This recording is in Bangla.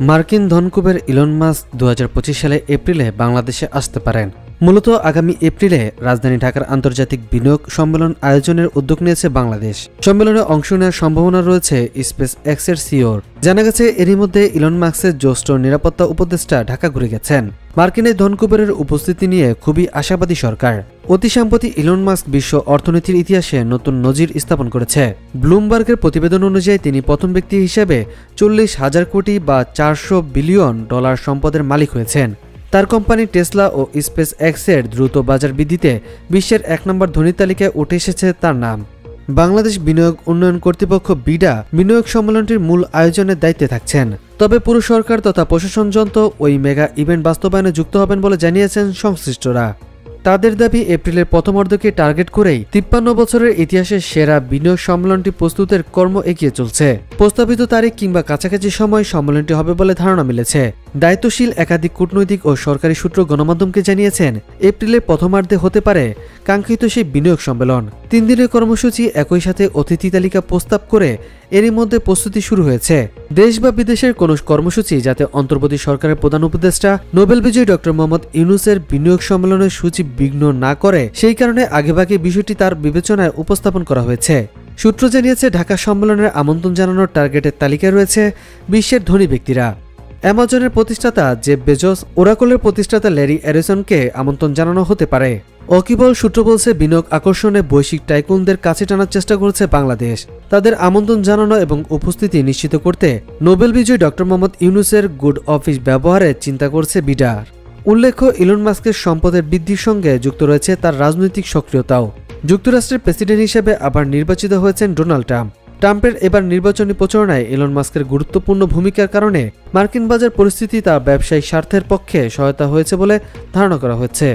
মার্কিন ধনকুবের ইলন মাস্ক 2025 সালে এপ্রিলে বাংলাদেশে আসতে পারেন। মূলত আগামী এপ্রিলে রাজধানী ঢাকার আন্তর্জাতিক বিনিয়োগ সম্মেলন আয়োজনের উদ্যোগ নিয়েছে বাংলাদেশ। সম্মেলনে অংশ নেওয়ার সম্ভাবনা রয়েছে স্পেস এক্সের সিওর। জানা গেছে এরই মধ্যে ইলন মাস্কের জ্যেষ্ঠ নিরাপত্তা উপদেষ্টা ঢাকা ঘুরে গেছেন। মার্কিনের ধনকুবেরের উপস্থিতি নিয়ে খুবই আশাবাদী সরকার। অতি সম্প্রতি ইলন মাস্ক বিশ্ব অর্থনীতির ইতিহাসে নতুন নজির স্থাপন করেছে। ব্লুমবার্গের প্রতিবেদন অনুযায়ী তিনি প্রথম ব্যক্তি হিসেবে 40,000 কোটি বা $400 বিলিয়ন সম্পদের মালিক হয়েছেন। তার কোম্পানি টেসলা ও স্পেস এক্সের দ্রুত বাজার বৃদ্ধিতে বিশ্বের 1 নম্বর ধনী তালিকায় উঠে এসেছে তার নাম। বাংলাদেশ বিনিয়োগ উন্নয়ন কর্তৃপক্ষ বিডা বিনিয়োগ সম্মেলনটির মূল আয়োজনের দায়িত্বে থাকছেন। তবে পুরো সরকার তথা প্রশাসন যন্ত্র ওই মেগা ইভেন্ট বাস্তবায়নে যুক্ত হবেন বলে জানিয়েছেন সংশ্লিষ্টরা। তাদের দাবি এপ্রিলের প্রথমার্ধকে টার্গেট করেই 53 বছরের ইতিহাসের সেরা বিনিয়োগ সম্মেলনটি প্রস্তুতের কর্ম এগিয়ে চলছে। প্রস্তাবিত তারিখ কিংবা কাছাকাছি সময় সম্মেলনটি হবে বলে ধারণা মিলেছে। দায়িত্বশীল একাধিক কূটনৈতিক ও সরকারি সূত্র গণমাধ্যমকে জানিয়েছেন এপ্রিলের প্রথমার্ধে হতে পারে কাঙ্ক্ষিত সেই বিনিয়োগ সম্মেলন। 3 দিনের কর্মসূচি একই সাথে অতিথি তালিকা প্রস্তাব করে এরই মধ্যে প্রস্তুতি শুরু হয়েছে। দেশ বা বিদেশের কোনো কর্মসূচি যাতে অন্তর্বর্তী সরকারের প্রধান উপদেষ্টা নোবেল বিজয়ী ডক্টর মোহাম্মদ ইউনূসের বিনিয়োগ সম্মেলনের সূচি বিঘ্ন না করে সেই কারণে আগেভাগে বিষয়টি তার বিবেচনায় উপস্থাপন করা হয়েছে। সূত্র জানিয়েছে ঢাকা সম্মেলনের আমন্ত্রণ জানানোর টার্গেটের তালিকায় রয়েছে বিশ্বের ধনী ব্যক্তিরা। অ্যামাজনের প্রতিষ্ঠাতা জেফ বেজোস, ওরাকলের প্রতিষ্ঠাতা ল্যারি এরিসনকে আমন্ত্রণ জানানো হতে পারে। অকিবল সূত্র বলছে বিনিয়োগ আকর্ষণে বৈশ্বিক টাইকুনদের কাছে টানার চেষ্টা করেছে বাংলাদেশ। তাদের আমন্ত্রণ জানানো এবং উপস্থিতি নিশ্চিত করতে নোবেল বিজয়ী ডক্টর মোহাম্মদ ইউনূসের গুড অফিস ব্যবহারের চিন্তা করছে বিডার। উল্লেখ্য, ইলন মাস্কের সম্পদের বৃদ্ধির সঙ্গে যুক্ত রয়েছে তার রাজনৈতিক সক্রিয়তাও। যুক্তরাষ্ট্রের প্রেসিডেন্ট হিসেবে আবার নির্বাচিত হয়েছেন ডোনাল্ড ট্রাম্প। ট্রাম্পের এবার নির্বাচনী প্রচারণায় ইলন মাস্কের গুরুত্বপূর্ণ ভূমিকার কারণে মার্কিন বাজার পরিস্থিতি তার ব্যবসায়িক স্বার্থের পক্ষে সহায়তা হয়েছে বলে ধারণা করা হচ্ছে।